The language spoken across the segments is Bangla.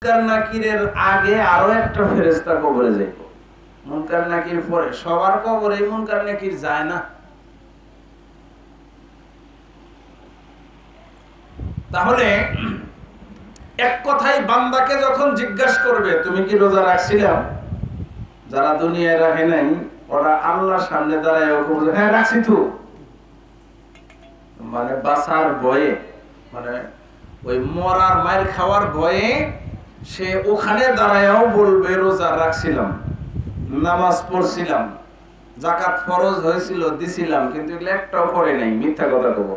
মুনকার নাকিরের আগে আরো একটা ফেরেশতা কবরে যাইব। মুনকার নাকির পরে সবার কবরে মুনকার নাকির যায় না। তাহলে এক কথায় বান্দাকে যখন জিজ্ঞাসা করবে তুমি কি রোজা রাখছিলাম, যারা দুনিয়ায় রাখে নাই ওরা আল্লাহর সামনে দাঁড়ায় বলবে হ্যাঁ রাখছি তো, মানে বাঁচার ভয়ে, মানে ওই মরার মায়ের খাওয়ার ভয়ে সে ওখানে দাঁড়ায়ও বলবে রোজা রাখছিলাম, নামাজ পড়ছিলাম, যাকাত ফরজ হয়েছিল দিছিলাম, কিন্তু এগুলো একটাও পড়ে নাই, মিথ্যা কথা কব।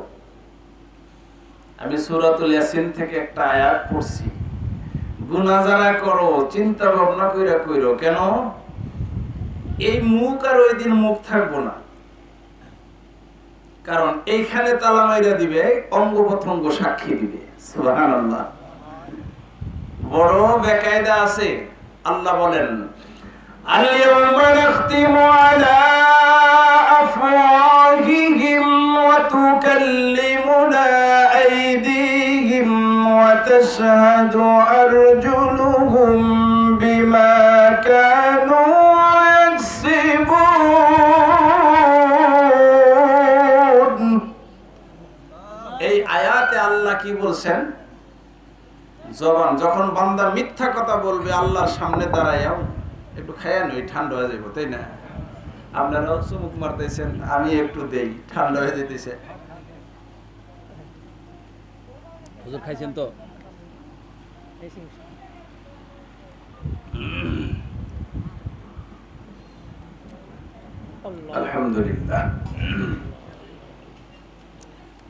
আমি সূরাতুল ইয়াসিন থেকে একটা আয়াত পড়ছি, গুনাহ যারা করো চিন্তা ভাবনা কইরা কইরো, কেন এই মুখ আর ওই দিন মুখ থাকবো না, কারণ এইখানে তালা মাইরা দিবে, অঙ্গ প্রত্যঙ্গ সাক্ষী দিবে। সুবহানাল্লাহ, বড় বেকায়দা আছে। আল্লাহ বলেন আল-ইয়াওমা নাখতিমু আলা আফওয়াহিহিম ওয়া তুকাল্লিমুনা আইদিহিম ওয়া তাশহাদু আরজুলুহুম বিমা কানু ইয়াকসিবুন। এই আয়াতে আল্লাহ কি বলছেন? জবান যখন বান্দা মিথ্যা কথা বলবে আল্লাহর সামনে দাঁড়ায়ও একটু খায়া নই, ঠান্ডা হয়ে যাবো, তাই না? আপনারাও চুমুক মারতেছেন, আমি একটু দেই, ঠান্ডা হয়ে যেতেছে। হুজুর খাইছেন তো? আলহামদুলিল্লাহ।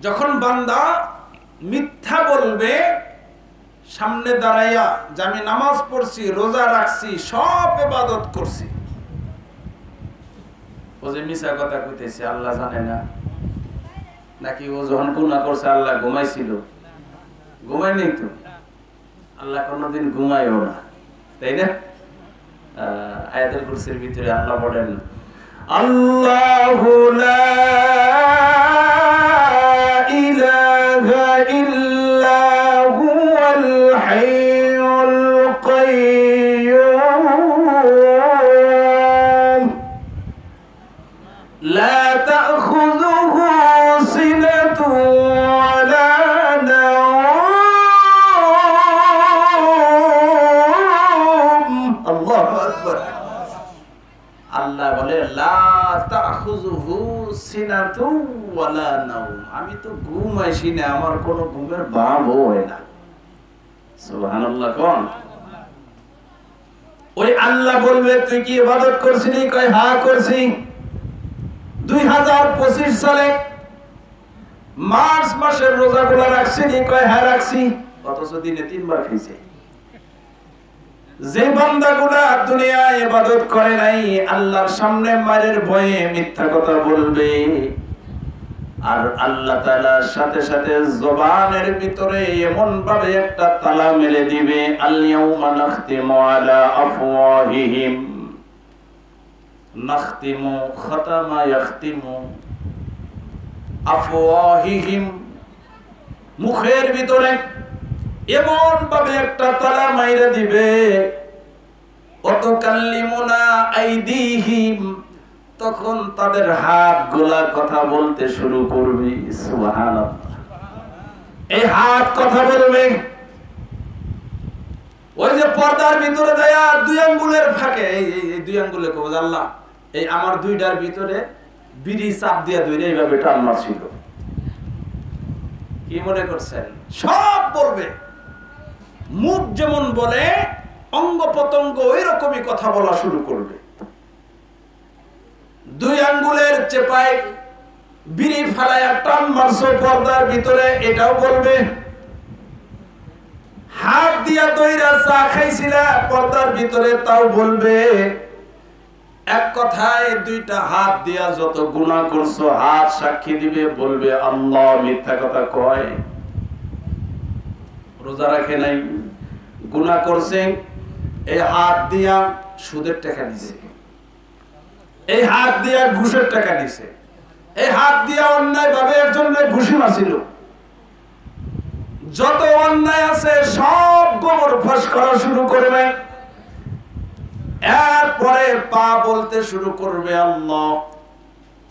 যখন বান্দা মিথ্যা বলবে সামনে দাঁড়াইয়া যে আমি নামাজ পড়ছি, রোজা রাখছি, সব ইবাদত করছি, ও যে মিছা কথা কইতেছে আল্লাহ জানে না? নাকি ও যখন গুনাহ করছে আল্লাহ ঘুমাইছিল? ঘুমায় নেই তো, আল্লাহ কোনোদিন ঘুমায়ও না, তাই না? আয়াতুল কুরসির ভিতরে আল্লাহ বলেন আল্লাহু লা ইলাহা ইল্লা হুয়াল হাইয়ুল কাইয়্যুম লা তাখুযুহু সিনাতুন ওয়ালা নাওম। আল্লাহু আকবার। আল্লাহ বলে লা তাখুযুহু সিনাতুন ওয়ালা নাওম, আমি তো ঘুমাইছি না, আমার কোনো ঘুমের ভাবও হয় না। সুবহানাল্লাহ। কোন ওই আল্লাহ বলবে তুই কি ইবাদত করছিলি? কয় হ্যাঁ করছি। 2025 সালে মার্চ মাসের রোজাগুলো রাখছিলি? কয় হ্যাঁ রাখছি। অথচ দিনে 3 বার খাইছে। যে বান্দাগুলা দুনিয়ায় ইবাদত করে নাই আল্লাহর সামনে মারের ভয়ে মিথ্যা কথা বলবে, আর আল্লাহ তাআলার সাথে সাথে জবানের ভিতরে এমন ভাবে একটা তালা মেরে দিবে, আল-ইয়াওমা নাখতিমু আলা আফওয়াহিহিম, নাখতিমু খাতামা ইয়াখতিমু আফওয়াহিহিম, মুখের ভিতরে এমন ভাবে একটা তালা মাইরা দিবে, অতুকাল্লিমুনা আইদিহিম, তখন তাদের হাত গোলা কথা বলতে শুরু করবে। সুবহানাল্লাহ। এই হাত কথা বলবে, ওই যে পর্দার ভিতরে যায় দুই আঙ্গুলের ফাঁকে, এই দুই আঙ্গুলে কবে আল্লাহ এই আমার দুইটার ভিতরে বিড়ি চাপ দিয়া ধরে এইভাবে টান মারছিল। কি মনে করছেন? সব বলবে। মুখ যেমন বলে অঙ্গ প্রত্যঙ্গ ওই রকমই কথা বলা শুরু করবে। দুই আঙ্গুলের চেপায় বিড়ি ফেলায়া টান মারছো পর্দার ভিতরে, এটাও বলবে। হাত দিয়া দইরা চা খাইছিলা পর্দার ভিতরে, তাও বলবে। এক কথায় দুইটা হাত দিয়া যত গুনাহ করছো হাত সাক্ষী দিবে, বলবে আল্লাহ মিথ্যা কথা কয়, রোজা রাখে নাই, গুনাহ করছে, এই হাত দিয়া সুদের টাকা দিছে, এই হাত দিয়া ঘুষের টাকা দিছে, এই হাত দিয়া অন্যায় ভাবে একজনের ঘুষি মারছিল, যত অন্যায় আছে সব গোবর ফাঁস করা শুরু করবে। এরপরে পা বলতে শুরু করবে, আল্লাহ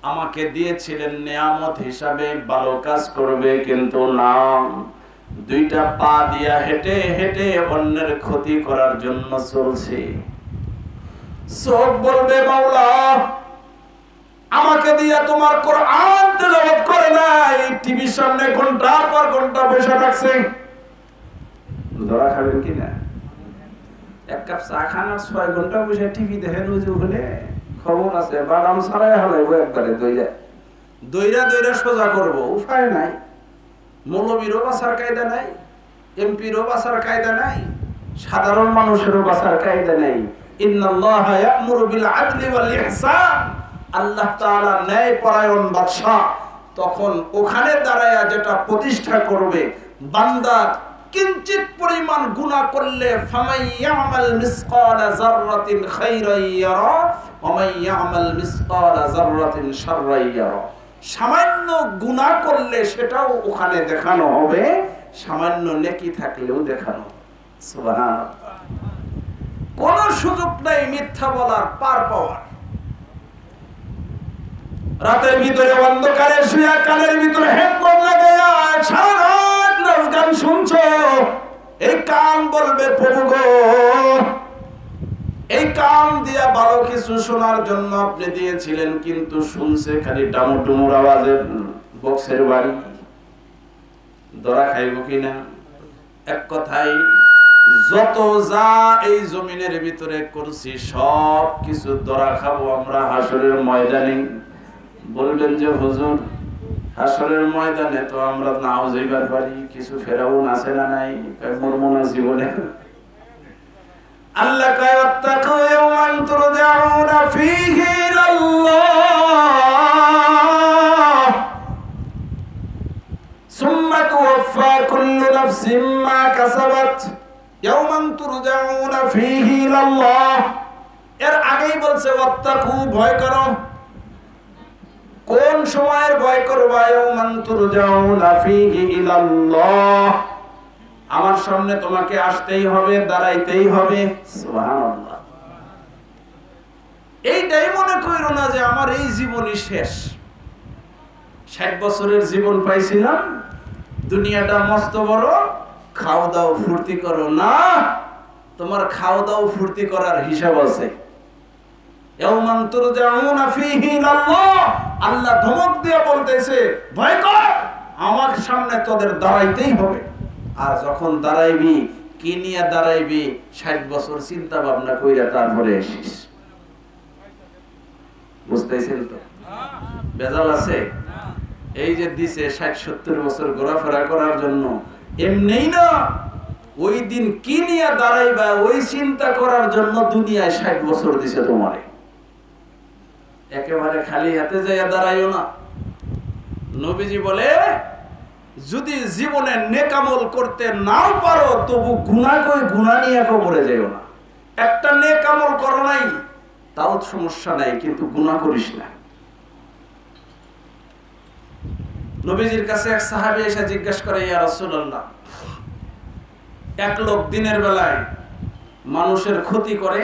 আমাকে দিয়েছিলেন নিয়ামত হিসাবে, ভালো কাজ করবে, কিন্তু না, দুইটা পা দিয়া হেঁটে হেঁটে অন্যের ক্ষতি করার জন্য চলছে। চোখ বলবে, মাওলা আমাকে দিয়া তোমার কোরআন তেলাওয়াত করে নাই, টিভির সামনে ঘন্টার পর ঘন্টা বসে থাকছে। ধরা খাবেন কিনা? এক কাপ চা খান আর 6 ঘন্টা বসে টিভি দেখেন, উজু হলে খবর আছে, বাদাম ছাড়াই হালাইবো একবারে দইরা সোজা করবো, উপায় নাই। মৌলবীরও বাঁচার কায়দা নাই, এমপিরও বাঁচার কায়দা নাই, সাধারণ মানুষেরও বাঁচার কায়দা নাই। ইন্নাল্লাহা ইয়া'মুরু বিল আদলি ওয়াল ইহসান, আল্লাহ তাআলা ন্যায় পরায়ণ বাদশা। তখন ওখানে দাঁড়ায়া যেটা প্রতিষ্ঠা করবে, বান্দা কিঞ্চিত পরিমাণ গুনাহ করলে ফামান ইয়ামাল মিসকালা যাররাতিন খাইরান ইয়ারা ওয়া মান ইয়ামাল মিসকালা যাররাতিন শাররান ইয়ারা। সামান্য গুনাহ করলে সেটাও ওখানে দেখানো হবে, সামান্য নেকি থাকলেও দেখানো হবে। সুবহানাল্লাহ। কোন সুযোগ নাই মিথ্যা বলার, পার পাওয়ার। রাতের ভিতরে অন্ধকারে শুয়ে কানের ভিতরে হেডফোন লাগায়া সারা রাত নাচ গান শুনছো, এই কান বলবে প্রভু গো, এই কান দিয়া ভালো কিছু শোনার জন্য আপনি দিয়েছিলেন, কিন্তু শুনছে খালি ডামুডুমুর আওয়াজের বক্সের বাড়ি। ধরা খাইব কিনা? এক কথাই যত যা এই জমিনের ভিতরে করছি সব কিছু ধরা খাবো আমরা হাসরের ময়দানে। বলবেন যে হুজুর হাসরের ময়দানে তো আমরা নাও যাইবার পারি, কিছু ফেরাউন আছে না নাই? মরমনা জীবনে আল্লাহ কয় ওয়াত্তাকু ইয়াওমান তুরজাউনা ফীহি ইলাল্লাহ সুম্মা তুওয়াফা কুল্লু নাফসিন মা কাসাবাত ইয়াওমান তুরজাউনা ফীহি ইলাল্লাহ। এর আগেই বলছে ওয়াত্তাকু, ভয় করো। কোন সময়ের ভয় করবা? ইয়াওমান তুরজাউনা ফীহি ইলাল্লাহ, আমার সামনে তোমাকে আসতেই হবে, দাঁড়াইতেই হবে। সুবহানাল্লাহ। এইটাই মনে কইরো না যে আমার এই জীবনই শেষ, 60 বছরের জীবন পাইছিলাম, দুনিয়াটা মস্ত বড়, খাও দাও ফুর্তি করো। না, তোমার খাও দাও ফুর্তি করার হিসাব আছে। ইয়াওমান তুরজাউনা ফীহি ইলাল্লাহ, আল্লাহ ধমক দিয়ে বলতেছে ভয় কর, আমার সামনে তোদের দাঁড়াইতেই হবে। আর যখন দাঁড়াইবি, কি নিয়ে দাঁড়াইবি 60 বছর চিন্তা ভাবনা কইরা তারপরে আসিস। বুঝতেছেন তো? বেজাল আছে? এই যে দিছে 60-70 বছর ঘোরাফেরা করার জন্য, এমনিই না, ওই দিন কি নিয়ে দাঁড়াইবা ওই চিন্তা করার জন্য দুনিয়ায় 60 বছর দিছে তোমারে। একেবারে খালি হাতে যাইয়া দাঁড়াইও না। নবীজি বলে যদি জীবনে নেক আমল করতে নাও পারো, তবু গুনাহ নিয়ে কবরে যাইও না। একটা নেক আমল করো নাই তাও সমস্যা নাই, কিন্তু গুনাহ করিস না। নবীজির কাছে এক সাহাবী এসে জিজ্ঞাসা করে, ইয়া রাসূলুল্লাহ, এক লোক দিনের বেলায় মানুষের ক্ষতি করে,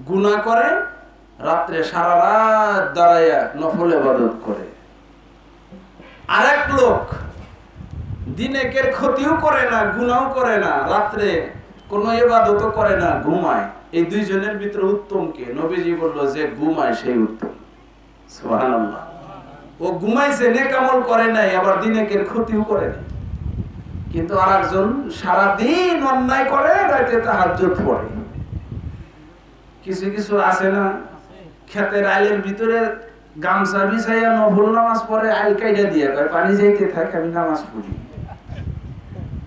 গুনাহ করে, রাত্রে সারা রাত দাঁড়াইয়া নফল ইবাদত করে। আরেক লোক দিনেকের ক্ষতিও করে না, গুনাহও করে না, রাত্রে কোনো ইবাদতও করে না, ঘুমায়। এই দুইজনের ভিতরে উত্তম কে? নবীজি বলল যে ঘুমায় সেই উত্তম। সুবহানাল্লাহ। ও ঘুমাইছে, নেক আমল করে নাই, আবার দিনেকের ক্ষতিও করে নাই। কিন্তু আরেকজন সারাদিন অন্যায় করে, রাতে তাহাজ্জুদ পড়ে। কিছু কিছু আছে না, ক্ষেতের আইলের ভিতরে গামছা বিছাইয়া নফল নামাজ পড়ে, আইল কাইটা দিয়ে কয় পানি যাইতে থাকে, আমি নামাজ পড়ি।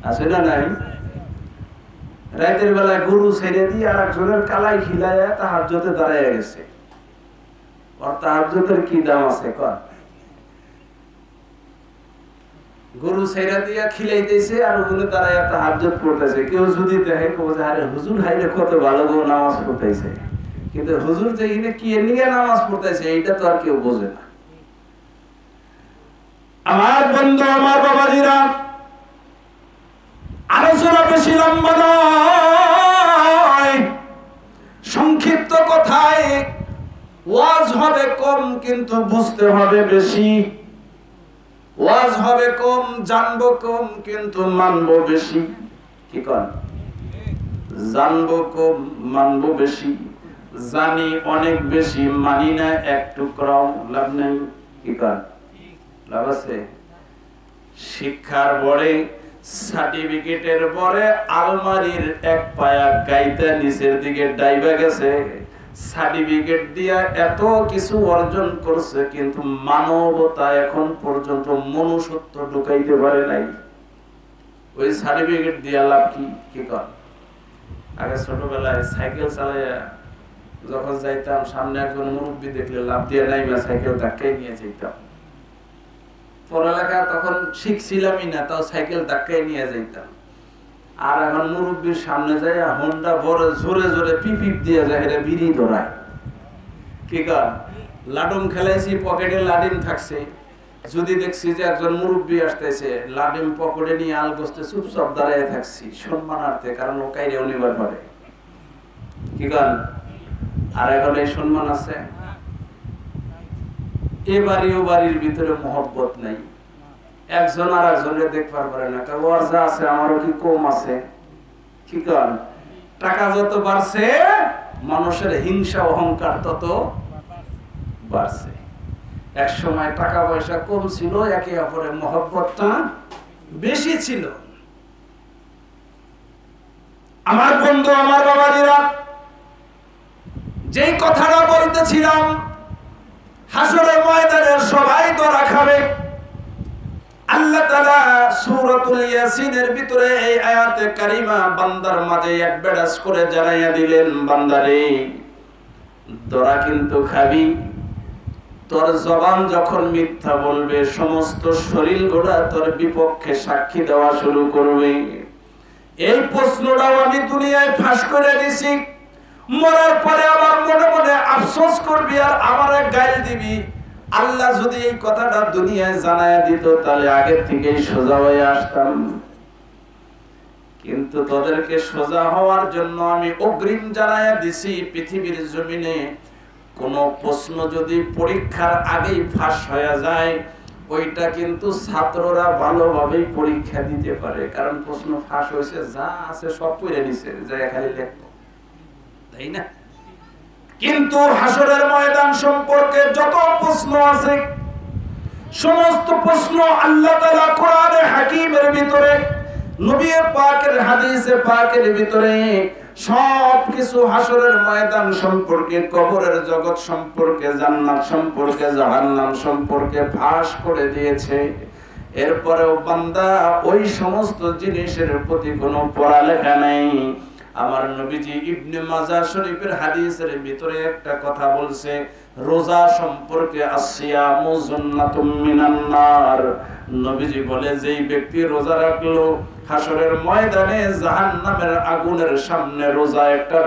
আছে না নাই? রাতের বেলায় গরু ছেড়ে দিয়ে আর একজনের কালাই খিলাইয়া তাহাজ্জুদে দাঁড়াইয়া গেছে। আর তাহাজ্জুদের কি দাম আছে কর? গরু ছেড়ে দিয়া খিলাইতেছে আর ওগুলো দাঁড়াইয়া তাহাজ্জুদ পড়তেছে। কেউ যদি দেখে কবে যে আরে হুজুর হাইরে কত ভালো গো নামাজ পড়তেছে, কিন্তু হুজুর যে এখানে কি নিয়ে নামাজ পড়তেছে এইটা তো আর কেউ বোঝে না। আমার বন্ধু, আমার বাবাজিরা, আলোচনা বেশি লম্বা নয়, সংক্ষিপ্ত কথায় ওয়াজ হবে কম কিন্তু বুঝতে হবে বেশি। ওয়াজ হবে কম, জানবো কম কিন্তু মানবো বেশি। কি কন? জানবো কম মানবো বেশি। জানি অনেক বেশি, মানি না এক টুকরাও, লাভ নেই। কি কন? লাভ আছে? শিক্ষার বড়ে, সার্টিফিকেটের পরে আলমারির এক পায়া গাইতে নিচের দিকে ডাইবা গেছে। সার্টিফিকেট দিয়া এত কিছু অর্জন করছে কিন্তু মানবতা এখন পর্যন্ত মনুষ্যত্ব ঢুকাইতে পারে নাই। ওই সার্টিফিকেট দিয়া লাভ কি? কি কর? আগে ছোটবেলায় সাইকেল চালাইয়া যখন যাইতাম, সামনে একজন মুরব্বী দেখলে লাভ দিয়ে নাইবা সাইকেল ধাক্কাই নিয়ে যাইতাম। পড়ালেখা তখন শিখছিলামই না, তাও সাইকেল ধাক্কাই নিয়ে যাইতাম। আর এখন মুরব্বীর সামনে যায় হোন্ডা বড় জোরে জোরে পিপিপ দিয়ে যায়, এটা বিড়ি ধরায়। কি কর? লাডুম খেলাইছি, পকেটে লাডিম থাকছে। যদি দেখছি যে একজন মুরব্বী আসতেছে, লাডিম পকেটে নিয়ে আলগোস্তে চুপচাপ দাঁড়ায় থাকছি সম্মানার্থে, কারণ ও কাইরে অনিবার করে। কি কর? আর এখন এই সম্মান আছে? এ বাড়ি ও বাড়ির ভিতরে মহব্বত নাই। একজন আর একজনের দেখবার পারে না, কারণ ওর যা আছে আমারও কি কম আছে? কি কর? টাকা যত বাড়ছে মানুষের হিংসা অহংকার তত বাড়ছে। এক সময় টাকা পয়সা কম ছিল, একে অপরের মহব্বতটা বেশি ছিল। আমার বন্ধু, আমার বাবাজিরা, যেই কথাটা বলতেছিলাম, হাসরের ময়দানে সবাই ধরা খাবে। আল্লাহ তাআলা সূরাতুল ইয়াসিনের ভিতরে এই আয়াতে কারিমা বান্দার মাঝে এক বেড়াস করে জানাইয়া দিলেন, বান্দারে ধরা কিন্তু খাবি। তোর জবান যখন মিথ্যা বলবে, সমস্ত শরীর গোড়া তোর বিপক্ষে সাক্ষী দেওয়া শুরু করবে। এই প্রশ্নটাও আমি দুনিয়ায় ফাঁস করে দিছি। মরার পরে আবার মনে মনে আফসোস করবি আর আমারে গাইল দিবি। আল্লাহ যদি এই কথাটা দুনিয়ায় জানায় দিত, তাহলে আগের থেকেই সোজা হয়ে আসতাম। কিন্তু তোদেরকে সোজা হওয়ার জন্য আমি অগ্রিম জানায়া দিছি, পৃথিবীর জমিনে কোন প্রশ্ন যদি পরীক্ষার আগেই ফাঁস হয়ে যায়, ওইটা কিন্তু ছাত্ররা ভালোভাবেই পরীক্ষা দিতে পারে, কারণ প্রশ্ন ফাঁস হয়েছে, যা আছে সব পড়ে নিছে, যা খালি লিখবো, তাই না? কিন্তু হাসরের ময়দান সম্পর্কে যত প্রশ্ন আছে, সমস্ত প্রশ্ন আল্লাহ তাআলা কোরআনে হাকিমের ভিতরে, নবী পাকের হাদিসে পাকের ভিতরে সবকিছু হাসরের ময়দান সম্পর্কে, কবরের জগৎ সম্পর্কে, জান্নাত সম্পর্কে, জাহান্নাম সম্পর্কে ফাঁস করে দিয়েছে। এরপরেও বান্দা ওই সমস্ত জিনিসের প্রতি কোনো পড়ালেখা নেই। আমার নবীজি ইবনে মাজাহ শরীফের হাদিসের ভিতরে একটা কথা বলছে, রোজা সম্পর্কে, আসিয়ামু জান্নাতুম মিনান নার। নবীজি বলে, যেই ব্যক্তি রোজা রাখলো হাসরের ময়দানে জাহান্নামের আগুনের সামনে রোজা একটা